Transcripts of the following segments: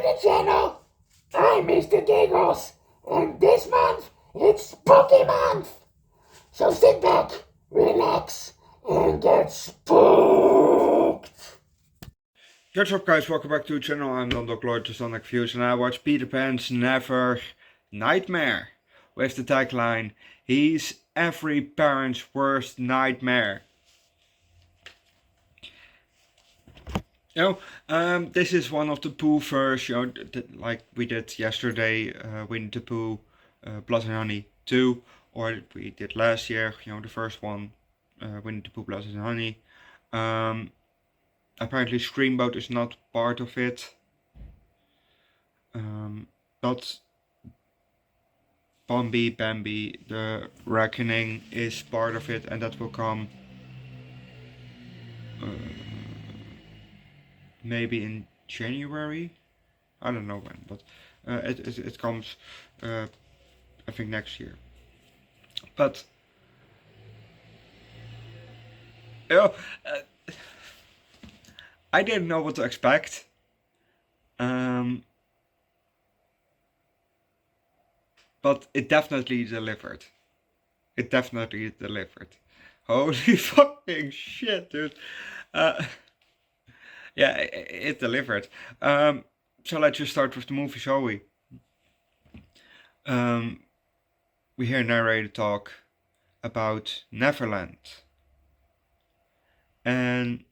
the channel. I'm Mr. Giggles, and this month it's Spooky Month. So sit back, relax, and get spooked. What's up guys, welcome back to the channel. I'm Underdog Reacts, and I watch Peter Pan's Never Nightmare with the tagline, "He's every parent's worst nightmare." This is one of the Pooh versions, like we did yesterday, Winnie the Pooh, Blood and Honey 2, or we did last year, the first one, Winnie the Pooh, Blood and Honey. Apparently Screamboat is not part of it, but Bambi, the Reckoning is part of it, and that will come maybe in January. I don't know when, but it comes I think next year. But I didn't know what to expect. But it definitely delivered. Holy fucking shit, dude. Yeah, it delivered. So let's just start with the movie, shall we? We hear narrator talk about Neverland. And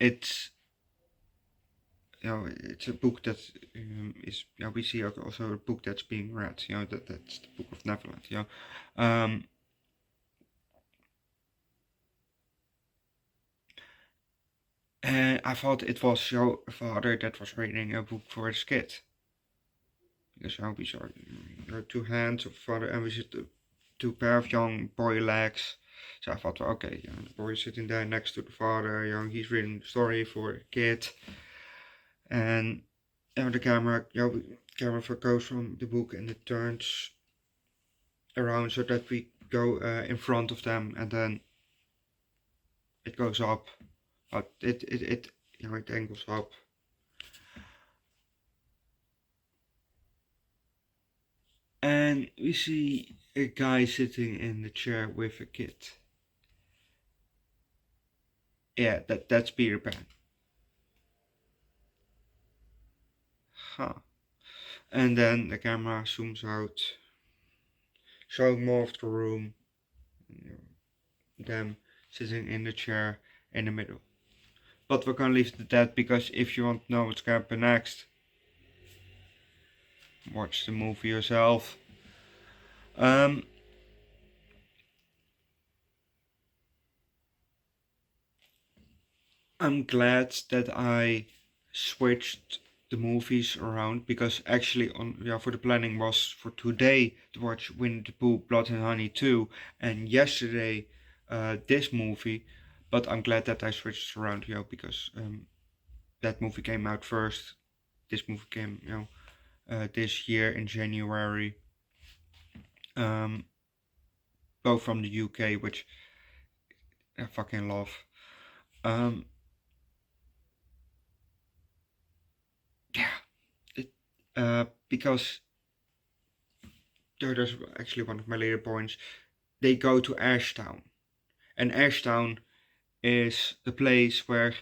it's it's a book that is we see also a book that's being read. That's the Book of Neverland. And I thought it was your father that was reading a book for his kid, because we saw two hands of father, and we see two pair of young boy legs. So I thought, well, okay, the boy is sitting there next to the father. He's reading the story for the kid. And the camera goes from the book and it turns around so that we go in front of them, and then it goes up. But it angles up. And we see a guy sitting in the chair with a kid. Yeah, that's Peter Pan. Huh. And then the camera zooms out, showing more of the room. Them sitting in the chair in the middle. But we're gonna leave it at that, because if you want to know what's gonna happen next, watch the movie yourself. I'm glad that I switched the movies around, because actually for the planning was for today to watch Winnie the Pooh, Blood and Honey 2, and yesterday this movie. But I'm glad that I switched around, because that movie came out first. This movie came this year in January, both from the UK, which I fucking love. Because there's actually one of my later points. They go to Ashtown, and Ashtown is the place where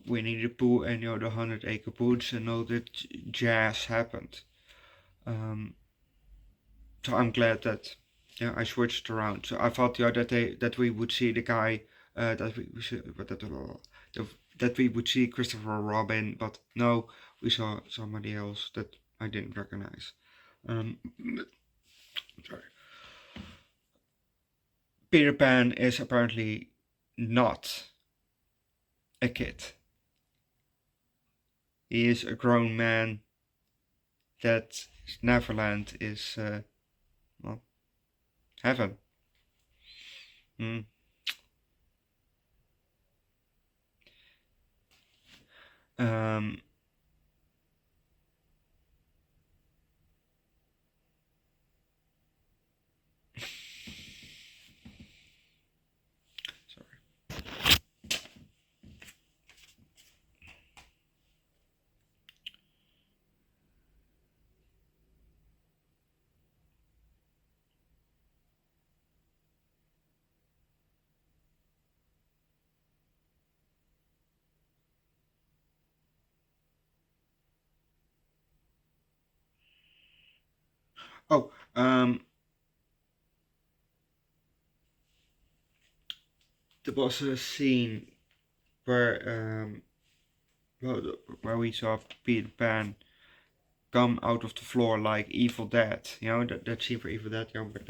Winnie the Pooh and the 100-acre Woods and all that jazz happened. So I'm glad that I switched around. So I thought that we would see the guy that we would see Christopher Robin, but no, we saw somebody else that I didn't recognize. Sorry. Peter Pan is apparently not a kid. He is a grown man. That Neverland is heaven. Sorry. Oh, there was a scene where where we saw Peter Pan come out of the floor like Evil Dead. You know that scene for Evil Dead. You know, where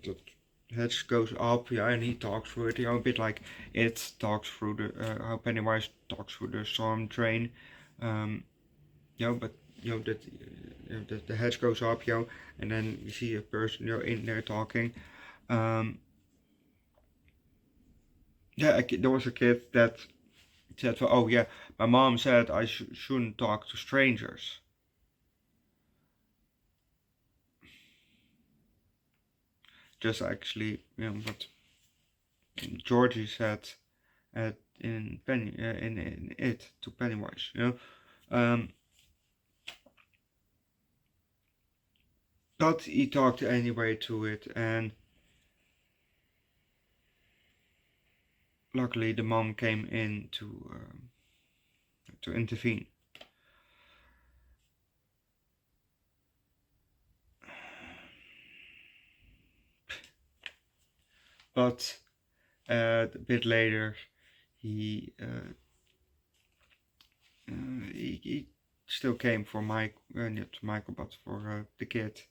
the hedge goes up, yeah, and he talks through it. You know, a bit like it talks through the how Pennywise talks through the storm drain. You know, but you know that the hedge goes up, you know, and then you see a person, you know, in there talking. Um, yeah, there was a kid that said, well, "Oh yeah, my mom said I shouldn't talk to strangers." Just actually, you know, what Georgie said in it to Pennywise, you know. But he talked anyway to it, and luckily the mom came in to intervene. But a bit later, he he still came for Mike, not Michael, but for the kid.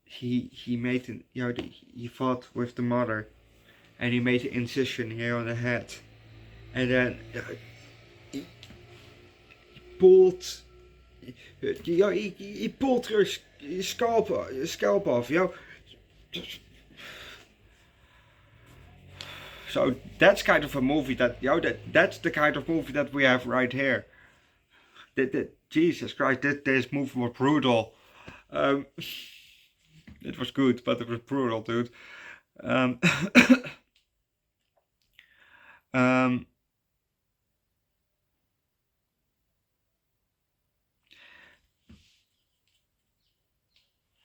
He made an, you know, he fought with the mother, and he made an incision here on the head, and then he pulled, you know, he pulled her scalp off, you know. So that's kind of a movie that, you know, that's the kind of movie that we have right here. Jesus Christ, this movie was brutal. It was good, but it was brutal, dude. Um, um,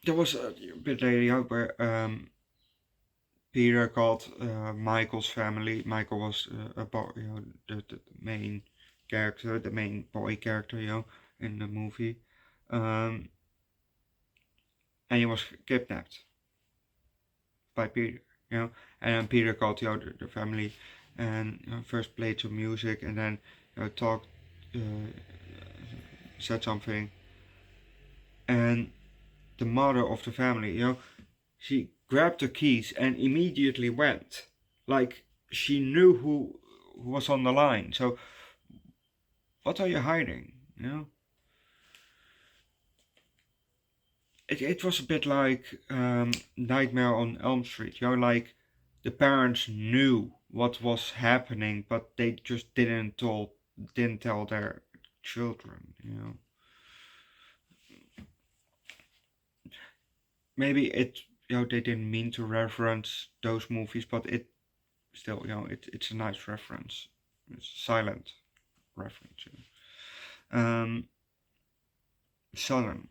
there was a bit later where Peter called Michael's family. Michael was you know, the main character, the main boy character, you know, in the movie. And he was kidnapped by Peter, you know. And then Peter called, you know, the family, and, you know, first played some music, and then, you know, talked, uh, said something, and the mother of the family, you know, she grabbed the keys and immediately went, like she knew who was on the line. So what are you hiding? You know, it was a bit like Nightmare on Elm Street. You know, like the parents knew what was happening, but they just didn't tell their children. You know, maybe it, you know, they didn't mean to reference those movies, but it still, you know, it's a nice reference. It's silent reference. You know. Southern,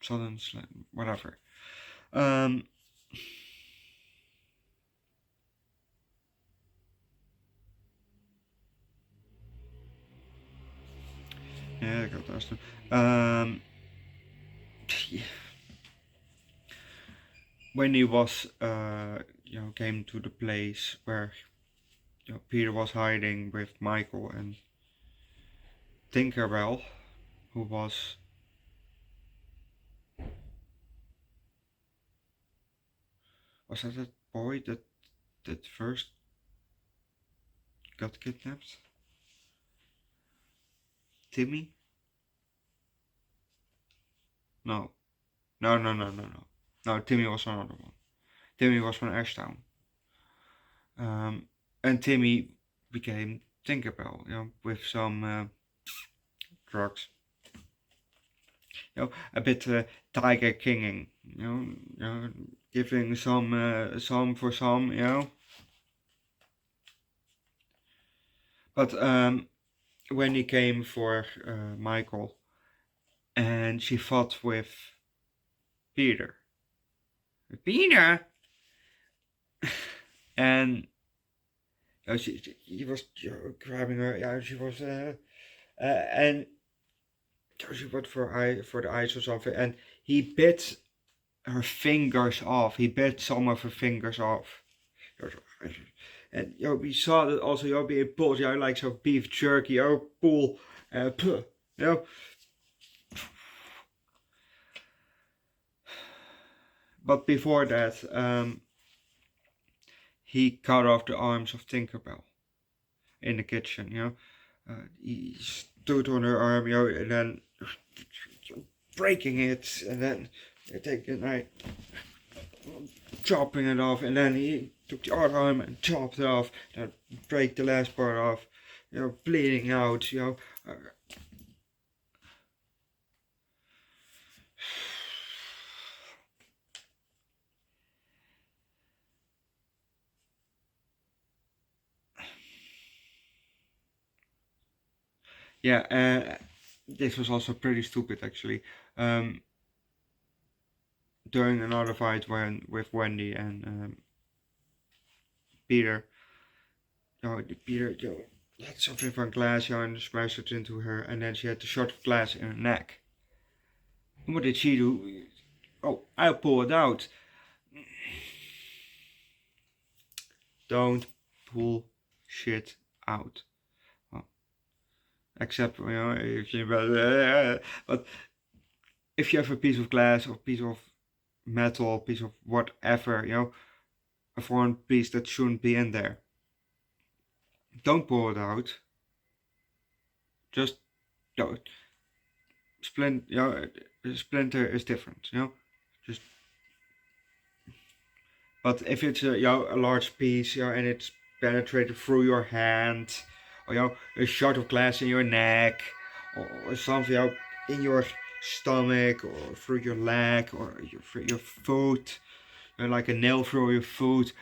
southern slang, whatever. Um, yeah, I got that. When he was, you know, came to the place where, you know, Peter was hiding with Michael and Tinkerbell, who was that boy that first got kidnapped? Timmy? No, no. No, Timmy was another one. Timmy was from Ashtown. And Timmy became Tinkerbell, you know, with some drugs. You know, a bit Tiger Kinging, you know, giving some for some, you know. But when he came for Michael, and she fought with Peter. Peter, and he was grabbing her. Yeah, she was, and she went for the eyes or something, and he bit her fingers off. He bit some of her fingers off. And we saw that also being pulled, like some beef jerky, pull, But before that, he cut off the arms of Tinkerbell in the kitchen. He stood on her arm, and then breaking it, and then taking the knife, chopping it off, and then he took the other arm and chopped it off, and break the last part off, bleeding out, Yeah, this was also pretty stupid actually. During another fight with Wendy and Peter, Peter had something from glass, and smashed it into her, and then she had the shot of glass in her neck. And what did she do? Oh, I'll pull it out. Don't pull shit out. Well, except if you but if you have a piece of glass or piece of metal, piece of whatever, a foreign piece that shouldn't be in there, don't pull it out. Just splinter is different, just. But if it's a large piece, and it's penetrated through your hand, or a shot of glass in your neck, or something in your stomach, or through your leg, or through your foot, like a nail through your foot,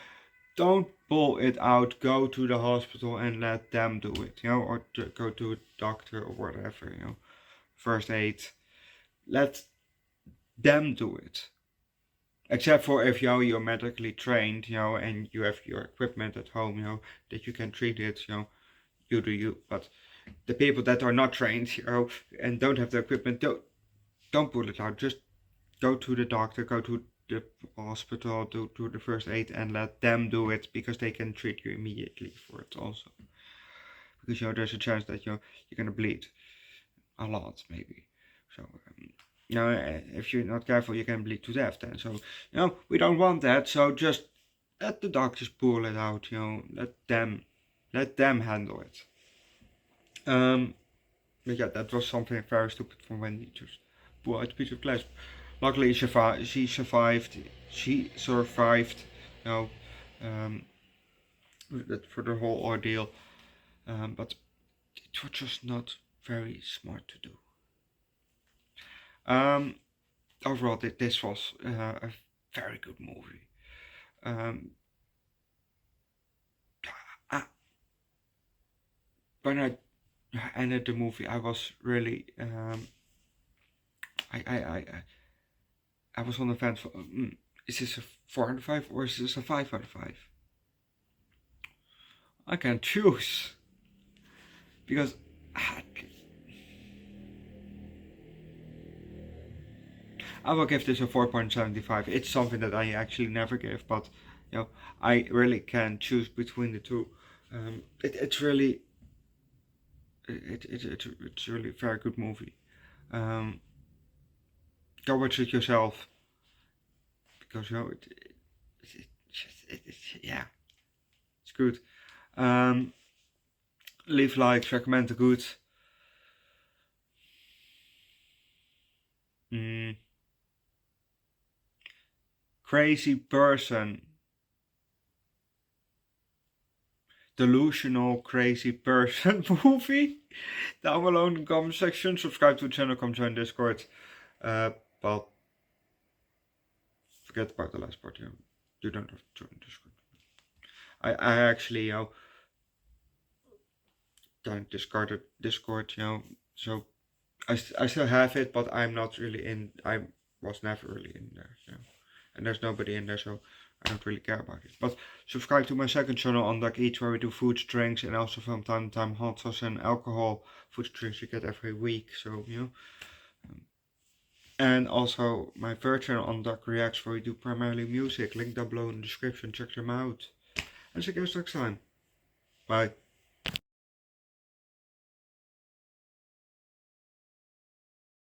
don't pull it out. Go to the hospital and let them do it, or go to a doctor or whatever, first aid. Let them do it. Except for if you're medically trained, and you have your equipment at home, that you can treat it, you do you. But the people that are not trained, and don't have the equipment, don't pull it out. Just go to the doctor, go to the hospital, do the first aid, and let them do it, because they can treat you immediately for it also. Because there's a chance that you're gonna bleed a lot, maybe. So. If you're not careful, you can bleed to death then. So, we don't want that. So just let the doctors pull it out. Let them handle it. But yeah, that was something very stupid from Wendy. Just pull out a piece of glass. Luckily, she survived. She survived. For the whole ordeal. But it was just not very smart to do. Overall, this was a very good movie. When I ended the movie, I was really I was on the fence for is this a 4 out of 5 or is this a 5 out of 5? I can't choose, because I will give this a 4.75. It's something that I actually never give, but I really can choose between the two. It's really it's really a very good movie. Go watch it yourself, because it's good. Leave likes, recommend the good. Crazy person. Delusional crazy person movie. Down below in the comment section. Subscribe to the channel, come join Discord. But forget about the last part. You don't have to join Discord. I actually discarded Discord. So I still have it, but I'm not really in. I was never really in there. And there's nobody in there, so I don't really care about it. But subscribe to my second channel, Underdog Eats, where we do food, drinks, and also from time to time hot sauce and alcohol. Food, drinks you get every week, so you know. And also my third channel, Underdog Reacts, where we do primarily music. Link down below in the description, check them out. And see you guys next time. Bye.